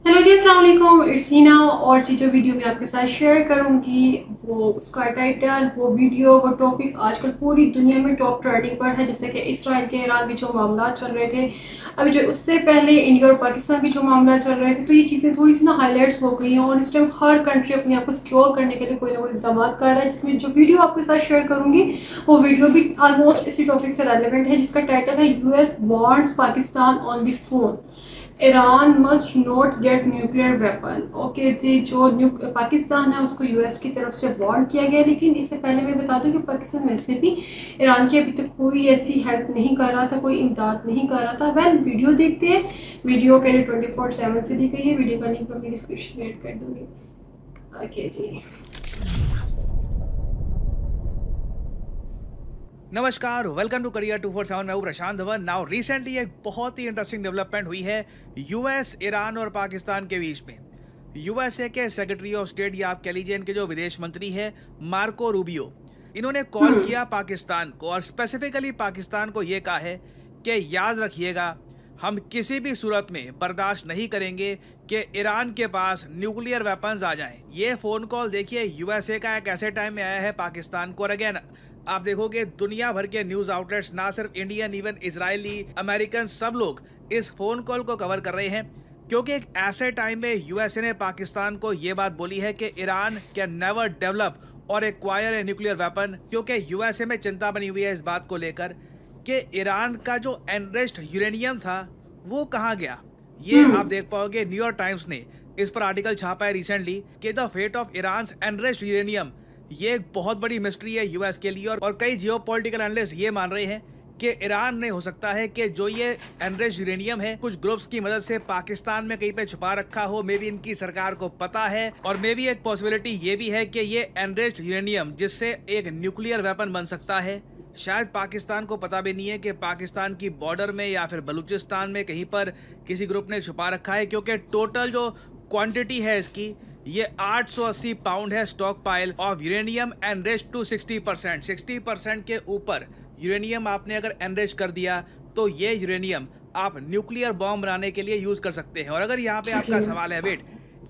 Hello जी, अस्सलाम वालेकुम। It's हीना। और जी जो वीडियो मैं आपके साथ शेयर करूंगी वो उसका टाइटल, वो वीडियो, वो टॉपिक आजकल पूरी दुनिया में टॉप ट्रेंडिंग पर है। जैसे कि इसराइल के ईरान के जो मामला चल रहे थे, अभी जो उससे पहले इंडिया और पाकिस्तान के जो मामला चल रहे थे, तो ये चीज़ें थोड़ी सी ना हाईलाइट्स हो गई हैं। और इस टाइम हर कंट्री अपने आप को सिक्योर करने के लिए कोई ना कोई इकदाम कर रहा है। जिसमें जो वीडियो आपके साथ शेयर करूंगी वो वीडियो भी ऑलमोस्ट इसी टॉपिक से रेलिवेंट है, जिसका टाइटल है US warns Pakistan on the phone, Iran must not get nuclear weapon. Okay जी, जो पाकिस्तान है उसको यूएस की तरफ से वार्न किया गया। लेकिन इससे पहले मैं बता दूं कि पाकिस्तान वैसे भी ईरान की अभी तक कोई ऐसी हेल्प नहीं कर रहा था, कोई इमदाद नहीं कर रहा था। वेल, वीडियो देखते हैं। वीडियो के लिए 24/7 से दी गई है। वीडियो का लिंक मैं डिस्क्रिप्शन में ऐड कर दूंगी। ओके जी। नमस्कार, वेलकम टू करियर 247। मैं हूं प्रशांत धवन। नाउ रिसेंटली एक बहुत ही इंटरेस्टिंग डेवलपमेंट हुई है यूएस, ईरान और पाकिस्तान के बीच में। यूएसए के सेक्रेटरी ऑफ स्टेट या आप कह लीजिए इनके जो विदेश मंत्री हैं मार्को रूबियो, इन्होंने कॉल किया पाकिस्तान को और स्पेसिफिकली पाकिस्तान को ये कहा है कि याद रखिएगा, हम किसी भी सूरत में बर्दाश्त नहीं करेंगे कि ईरान के पास न्यूक्लियर वेपन्स आ जाएं। ये फ़ोन कॉल देखिए यूएसए का एक ऐसे टाइम में आया है पाकिस्तान को। और अगेन आप देखोगे दुनिया भर के न्यूज़ आउटलेट्स, ना सिर्फ इंडियन, इवन इजरायली, अमेरिकन, सब लोग इस फ़ोन कॉल को कवर कर रहे हैं, क्योंकि एक ऐसे टाइम में यूएसए ने पाकिस्तान को ये बात बोली है कि ईरान कैन नेवर डेवलप और एक्वायर ए न्यूक्लियर वेपन। क्योंकि यूएसए में चिंता बनी हुई है इस बात को लेकर कि ईरान का जो एनरिच्ड यूरेनियम था वो कहाँ गया। ये आप देख पाओगे न्यूयॉर्क टाइम्स ने इस पर आर्टिकल छापा है रिसेंटली कि the fate of Iran's enriched uranium. ये एक बहुत बड़ी मिस्ट्री है यूएस के लिए। और कई जियोपॉलिटिकल एनालिस्ट ये मान रहे हैं कि ईरान ने हो सकता है कि जो ये एनरिच्ड यूरेनियम है कुछ ग्रुप्स की मदद से पाकिस्तान में कहीं पे छुपा रखा हो। मे बी इनकी सरकार को पता है। और मे बी एक पॉसिबिलिटी ये भी है कि ये एनरिच्ड यूरेनियम जिससे एक न्यूक्लियर वेपन बन सकता है, शायद पाकिस्तान को पता भी नहीं है कि पाकिस्तान की बॉर्डर में या फिर बलूचिस्तान में कहीं पर किसी ग्रुप ने छुपा रखा है। क्योंकि टोटल जो क्वांटिटी है इसकी, ये 880 पाउंड है stockpile of uranium enriched to 60%। 60% के ऊपर यूरेनियम आपने अगर एनरिच कर दिया तो ये यूरेनियम आप न्यूक्लियर बॉम्ब बनाने के लिए यूज़ कर सकते हैं। और अगर यहाँ पे आपका सवाल है, वेट,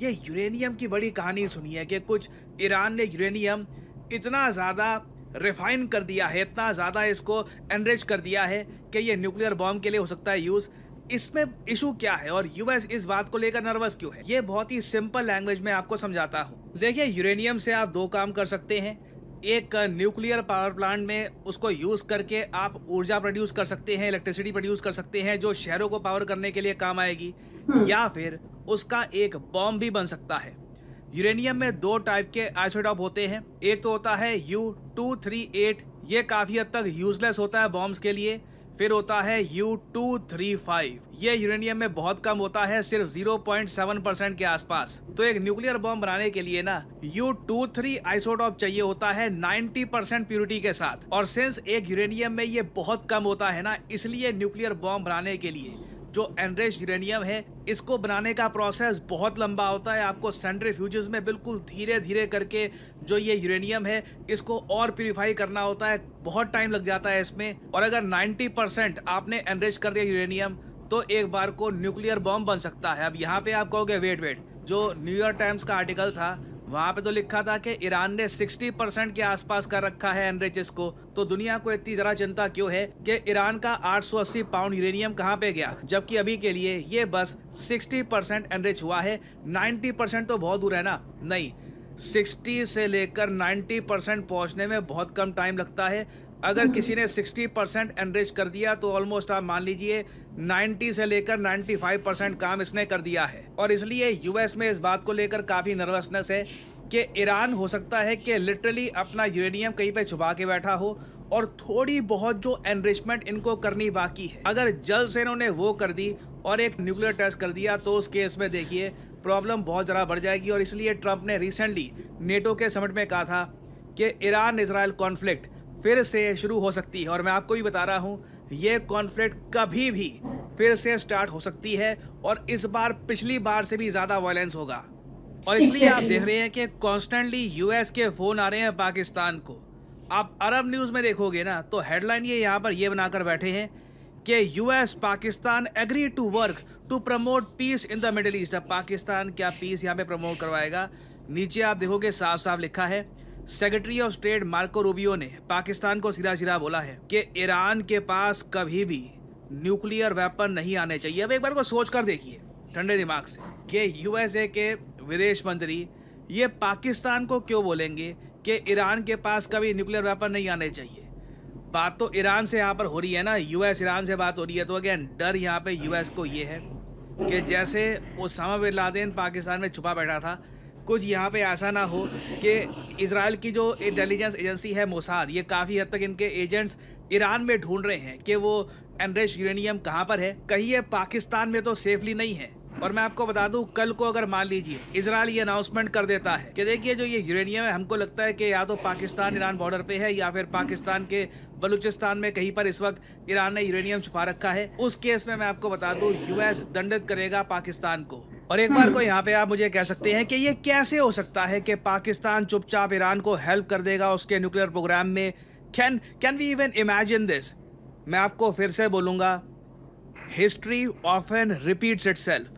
ये यूरेनियम की बड़ी कहानी सुनी है कि कुछ ईरान ने यूरेनियम इतना ज़्यादा रिफाइन कर दिया है, इतना ज़्यादा इसको एनरिच कर दिया है कि ये न्यूक्लियर बॉम्ब के लिए हो सकता है यूज़। इसमें इशू क्या है और यूएस इस बात को लेकर नर्वस क्यों है, ये बहुत ही सिंपल लैंग्वेज में आपको समझाता हूँ। देखिए, यूरेनियम से आप दो काम कर सकते हैं। एक, न्यूक्लियर पावर प्लांट में उसको यूज़ करके आप ऊर्जा प्रोड्यूस कर सकते हैं, इलेक्ट्रिसिटी प्रोड्यूस कर सकते हैं जो शहरों को पावर करने के लिए काम आएगी। या फिर उसका एक बॉम्ब भी बन सकता है। यूरेनियम में दो टाइप के आइसोटॉप होते हैं। एक तो होता है U-238, ये काफ़ी हद तक यूजलेस होता है बॉम्ब्स के लिए। फिर होता है U-235, ये यूरेनियम में बहुत कम होता है, सिर्फ 0.7% के आसपास। तो एक न्यूक्लियर बॉम्ब बनाने के लिए ना U-23 आइसोटॉप चाहिए होता है 90% प्यूरिटी के साथ। और सिंस एक यूरेनियम में ये बहुत कम होता है ना, इसलिए न्यूक्लियर बॉम्ब बनाने के लिए जो एनरिच्ड यूरेनियम है इसको बनाने का प्रोसेस बहुत लंबा होता है। आपको सेंट्रीफ्यूजेस में बिल्कुल धीरे धीरे करके जो ये यूरेनियम है इसको और प्यूरिफाई करना होता है, बहुत टाइम लग जाता है इसमें। और अगर 90% आपने एनरिच कर दिया यूरेनियम तो एक बार को न्यूक्लियर बॉम्ब बन सकता है। अब यहाँ पे आप कहोगे वेट, जो न्यूयॉर्क टाइम्स का आर्टिकल था वहाँ पे तो लिखा था कि ईरान ने 60% के आसपास कर रखा है एनरिच को, तो दुनिया को इतनी ज़रा चिंता क्यों है कि ईरान का 880 पाउंड यूरेनियम कहाँ पे गया, जबकि अभी के लिए ये बस 60% एनरिच हुआ है। 90% तो बहुत दूर है ना। नहीं, 60 से लेकर 90% पहुँचने में बहुत कम टाइम लगता है। अगर किसी ने 60% एनरिच कर दिया तो ऑलमोस्ट आप मान लीजिए 90 से लेकर 95% काम इसने कर दिया है। और इसलिए यूएस में इस बात को लेकर काफ़ी नर्वसनेस है कि ईरान हो सकता है कि लिटरली अपना यूरेनियम कहीं पे छुपा के बैठा हो और थोड़ी बहुत जो एनरिचमेंट इनको करनी बाकी है, अगर जल्द से इन्होंने वो कर दी और एक न्यूक्लियर टेस्ट कर दिया तो उस केस में देखिए प्रॉब्लम बहुत ज़्यादा बढ़ जाएगी। और इसलिए ट्रंप ने रिसेंटली नेटो के समिट में कहा था कि ईरान इजराइल कॉन्फ्लिक्ट फिर से शुरू हो सकती है। और मैं आपको भी बता रहा हूँ, ये कॉन्फ्लिक्ट कभी भी फिर से स्टार्ट हो सकती है और इस बार पिछली बार से भी ज़्यादा वायलेंस होगा। और इसलिए आप देख रहे हैं कि कॉन्स्टेंटली यूएस के फ़ोन आ रहे हैं पाकिस्तान को। आप अरब न्यूज़ में देखोगे ना तो हेडलाइन ये यहाँ पर ये बनाकर बैठे हैं कि US Pakistan agree to work to promote peace in the Middle East. अब पाकिस्तान क्या पीस यहाँ पे प्रमोट करवाएगा? नीचे आप देखोगे साफ साफ लिखा है, secretary of state Marco Rubio ने पाकिस्तान को सीधा सीधा बोला है कि ईरान के पास कभी भी न्यूक्लियर वेपन नहीं आने चाहिए। अब एक बार को सोच कर देखिए ठंडे दिमाग से कि यूएसए के विदेश मंत्री ये पाकिस्तान को क्यों बोलेंगे कि ईरान के पास कभी न्यूक्लियर वेपन नहीं आने चाहिए। बात तो ईरान से यहाँ पर हो रही है ना, यूएस ईरान से बात हो रही है। तो अगेन डर यहाँ पे यूएस को ये है कि जैसे ओसामा बिन लादेन पाकिस्तान में छुपा बैठा था, कुछ यहाँ पे ऐसा ना हो कि इजराइल की जो इंटेलिजेंस एजेंसी है मोसाद, ये काफ़ी हद तक इनके एजेंट्स ईरान में ढूंढ रहे हैं कि वो एनरिच्ड यूरेनियम कहाँ पर है, कहीं ये पाकिस्तान में तो सेफली नहीं है। और मैं आपको बता दूं, कल को अगर मान लीजिए इजराइल ये अनाउंसमेंट कर देता है कि देखिए जो ये यूरेनियम है, हमको लगता है कि या तो पाकिस्तान ईरान बॉर्डर पे है या फिर पाकिस्तान के बलूचिस्तान में कहीं पर इस वक्त ईरान ने यूरेनियम छुपा रखा है, उस केस में मैं आपको बता दूं यूएस दंडित करेगा पाकिस्तान को। और एक बार को यहाँ पे आप मुझे कह सकते हैं कि ये कैसे हो सकता है कि पाकिस्तान चुपचाप ईरान को हेल्प कर देगा उसके न्यूक्लियर प्रोग्राम में? Can we even imagine this? मैं आपको फिर से बोलूँगा, history often repeats itself.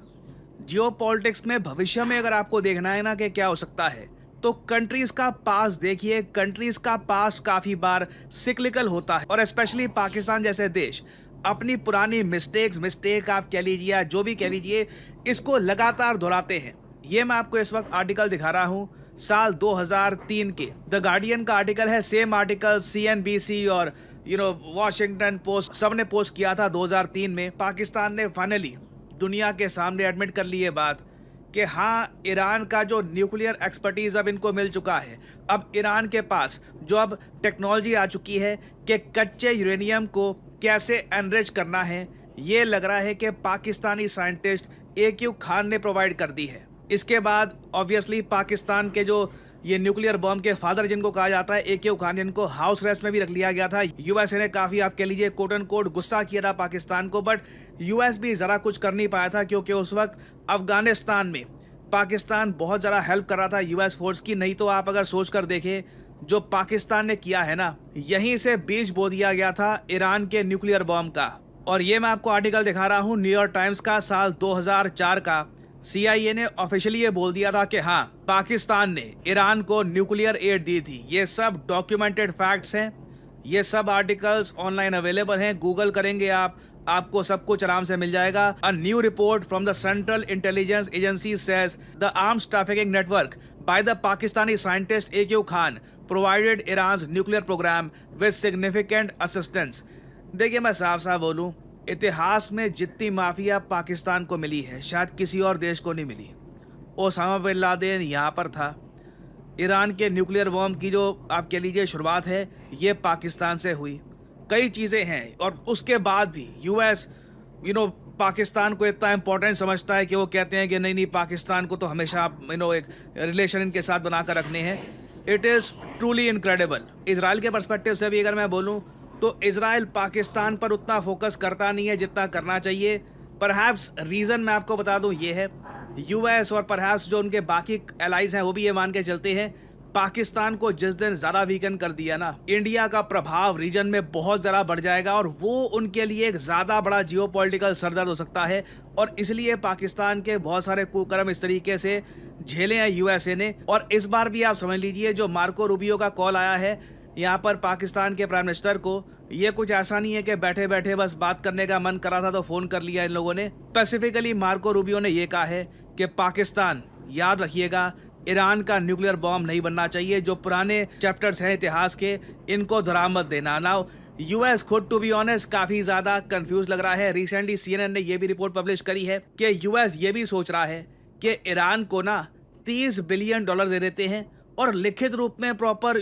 Geopolitics में भविष्य में अगर आपको देखना है ना कि क्या हो सकता है, तो कंट्रीज का पास्ट देखिए। कंट्रीज का पास्ट काफ़ी बार सिक्लिकल होता है और स्पेशली पाकिस्तान जैसे देश अपनी पुरानी मिस्टेक आप कह लीजिए या जो भी कह लीजिए, इसको लगातार दोहराते हैं। ये मैं आपको इस वक्त आर्टिकल दिखा रहा हूँ साल 2003 के, द गार्डियन का आर्टिकल है। सेम आर्टिकल CNBC और वॉशिंगटन पोस्ट सब ने पोस्ट किया था 2003 में। पाकिस्तान ने फाइनली दुनिया के सामने एडमिट कर ली ये बात कि हाँ, ईरान का जो न्यूक्लियर एक्सपर्टीज़ अब इनको मिल चुका है। अब ईरान के पास जो अब टेक्नोलॉजी आ चुकी है कि कच्चे यूरेनियम को कैसे एनरिच करना है, ये लग रहा है कि पाकिस्तानी साइंटिस्ट AQ खान ने प्रोवाइड कर दी है। इसके बाद ऑब्वियसली पाकिस्तान के जो ये न्यूक्लियर बॉम्ब के फादर जिनको कहा जाता है AQ खान, जिनको हाउस अरेस्ट में भी रख लिया गया था। यूएसए ने काफ़ी आप कह लीजिए कोट एंड कोट गुस्सा किया था पाकिस्तान को, बट यूएस भी ज़रा कुछ कर नहीं पाया था क्योंकि उस वक्त अफगानिस्तान में पाकिस्तान बहुत ज़्यादा हेल्प कर रहा था यूएस फोर्स की। नहीं तो आप अगर सोच कर देखें, जो पाकिस्तान ने किया है ना, यहीं से बीज बो दिया गया था ईरान के न्यूक्लियर बॉम्ब का। और ये मैं आपको आर्टिकल दिखा रहा हूँ न्यूयॉर्क टाइम्स का, साल 2004 का। CIA ने ऑफिशियली ये बोल दिया था कि हाँ, पाकिस्तान ने ईरान को न्यूक्लियर एड दी थी। ये सब डॉक्यूमेंटेड फैक्ट्स हैं, ये सब आर्टिकल्स ऑनलाइन अवेलेबल हैं, गूगल करेंगे आपको सब कुछ आराम से मिल जाएगा। A new report from the central intelligence agency says the arms trafficking network by the Pakistani scientist AQ Khan provided Iran nuclear programme with significant assistance. देखिए मैं साफ साफ बोलूँ, इतिहास में जितनी माफिया पाकिस्तान को मिली है शायद किसी और देश को नहीं मिली। ओसामा बिन लादेन यहाँ पर था। ईरान के न्यूक्लियर बॉम्ब की जो आप कह लीजिए शुरुआत है, ये पाकिस्तान से हुई। कई चीज़ें हैं और उसके बाद भी यूएस पाकिस्तान को इतना इम्पोर्टेंट समझता है कि वो कहते हैं कि नहीं पाकिस्तान को तो हमेशा एक रिलेशन इनके साथ बनाकर रखने हैं। It is truly incredible. Israel के पर्सपेक्टिव से भी अगर मैं बोलूँ तो इजराइल पाकिस्तान पर उतना फोकस करता नहीं है जितना करना चाहिए। परहैप्स रीज़न मैं आपको बता दूं ये है, यूएस और परहैप्स जो उनके बाकी एलाइज हैं वो भी ये मान के चलते हैं, पाकिस्तान को जिस दिन ज़्यादा वीकन कर दिया ना, इंडिया का प्रभाव रीजन में बहुत ज़्यादा बढ़ जाएगा और वो उनके लिए एक ज़्यादा बड़ा जियोपॉलिटिकल सरदर्द हो सकता है। और इसलिए पाकिस्तान के बहुत सारे कुकर्म इस तरीके से झेले हैं यूएसए ने। और इस बार भी आप समझ लीजिए, जो मार्को रूबियो का कॉल आया है यहाँ पर पाकिस्तान के प्राइम मिनिस्टर को, ये कुछ ऐसा नहीं है कि बैठे बैठे बस बात करने का मन करा था तो फ़ोन कर लिया इन लोगों ने। स्पेसिफिकली मार्को रूबियो ने ये कहा है कि पाकिस्तान, याद रखिएगा, ईरान का न्यूक्लियर बॉम्ब नहीं बनना चाहिए। जो पुराने चैप्टर्स हैं इतिहास के, इनको दोहरा मत देना। नाउ यूएस खुद टू बी ऑनेस्ट काफ़ी ज़्यादा कंफ्यूज लग रहा है। रिसेंटली CNN ने यह भी रिपोर्ट पब्लिश करी है कि यूएस ये भी सोच रहा है कि ईरान को ना $30 बिलियन दे देते हैं और लिखित रूप में प्रॉपर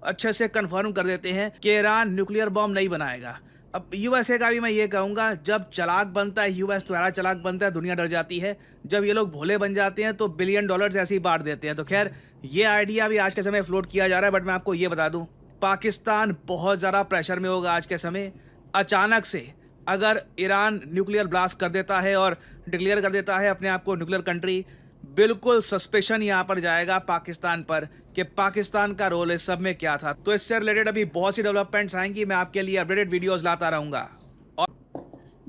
अच्छे से कंफर्म कर देते हैं कि ईरान न्यूक्लियर बॉम्ब नहीं बनाएगा। अब यूएसए का भी मैं ये कहूँगा, जब चालाक बनता है यूएस तो ऐसा चालाक बनता है दुनिया डर जाती है। जब ये लोग भोले बन जाते हैं तो $1 बिलियन ऐसे ही बांट देते हैं। तो खैर ये आइडिया भी आज के समय फ्लोट किया जा रहा है। बट मैं आपको ये बता दूँ, पाकिस्तान बहुत ज़्यादा प्रेशर में होगा आज के समय। अचानक से अगर ईरान न्यूक्लियर ब्लास्ट कर देता है और डिक्लेयर कर देता है अपने आप को न्यूक्लियर कंट्री, बिल्कुल सस्पेशन यहाँ पर जाएगा पाकिस्तान पर कि पाकिस्तान का रोल इस सब में क्या था। तो इससे रिलेटेड अभी बहुत सी डेवलपमेंट्स आएंगी, मैं आपके लिए अपडेटेड वीडियोस लाता रहूँगा।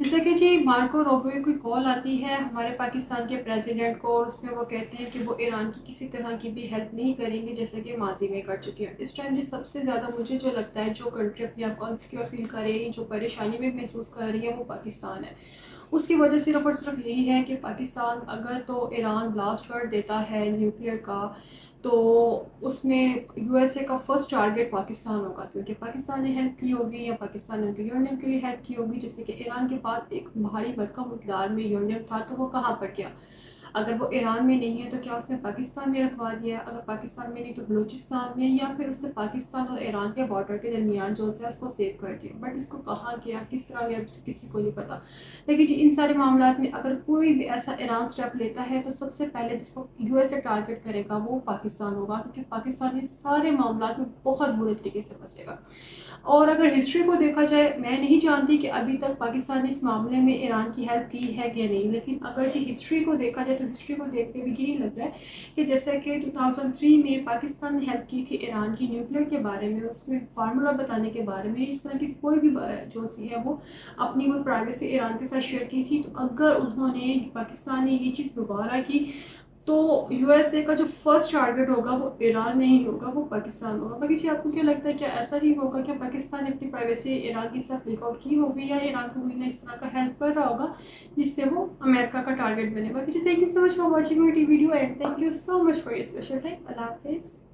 जैसे कि जी मार्को रूबियो की कॉल आती है हमारे पाकिस्तान के प्रेसिडेंट को और उसमें वो कहते हैं कि वो ईरान की किसी तरह की भी हेल्प नहीं करेंगे जैसे कि माजी में कर चुके हैं। इस टाइम जी सबसे ज़्यादा मुझे जो लगता है जो कंट्री अपने आप को अनसिक्योर फील कर रही है, जो परेशानी में महसूस कर रही है, वो पाकिस्तान है। उसकी वजह सिर्फ़ और सिर्फ यही है कि पाकिस्तान अगर तो ईरान ब्लास्ट कर देता है न्यूक्लियर का, तो उसमें यूएसए का फर्स्ट टारगेट पाकिस्तान होगा, क्योंकि पाकिस्तान ने हेल्प की होगी या पाकिस्तान ने उनके यूरेनियम के लिए हेल्प की होगी। जैसे कि ईरान के पास एक भारी भरकम मकदार में यूरेनियम था, तो वो कहाँ पर गया? अगर वो ईरान में नहीं है तो क्या उसने पाकिस्तान में रखवा दिया? अगर पाकिस्तान में नहीं तो बलूचिस्तान में, या फिर उसने पाकिस्तान और ईरान के बॉर्डर के दरमियान जो है उसको सेव कर दिया। बट उसको कहाँ गया, किस तरह गया, किसी को नहीं पता। लेकिन जी इन सारे मामला में अगर कोई भी ऐसा ईरान स्टेप लेता है तो सबसे पहले जिसको यूएसए टारगेट करेगा वो पाकिस्तान होगा, क्योंकि पाकिस्तान इस सारे मामला में बहुत बुरे तरीके से फंसेगा। और अगर हिस्ट्री को देखा जाए, मैं नहीं जानती कि अभी तक पाकिस्तान ने इस मामले में ईरान की हेल्प की है या नहीं, लेकिन अगर जी हिस्ट्री को देखा जाए तो हिस्ट्री को देखते हुए यही लग रहा है कि जैसे कि 2003 में पाकिस्तान ने हेल्प की थी ईरान की न्यूक्लियर के बारे में, उसमें फार्मूला बताने के बारे में, इस तरह की कोई भी जो सी है वो अपनी वो प्राइवेसी ईरान के साथ शेयर की थी। तो अगर उन्होंने पाकिस्तान ने ये चीज़ दोबारा की तो यूएसए का जो फर्स्ट टारगेट होगा वो ईरान नहीं होगा, वो पाकिस्तान होगा। बाकी जी आपको क्या लगता है, क्या ऐसा ही होगा? क्या पाकिस्तान ने अपनी प्राइवेसी ईरान के साथ ब्रेकआउट की होगी, या ईरान को कोई ना इस तरह का हेल्प कर रहा होगा जिससे वो अमेरिका का टारगेट बने? बाकी जी thank you so much for watching my video and thank you so much for your special time. Allah हाफिज़।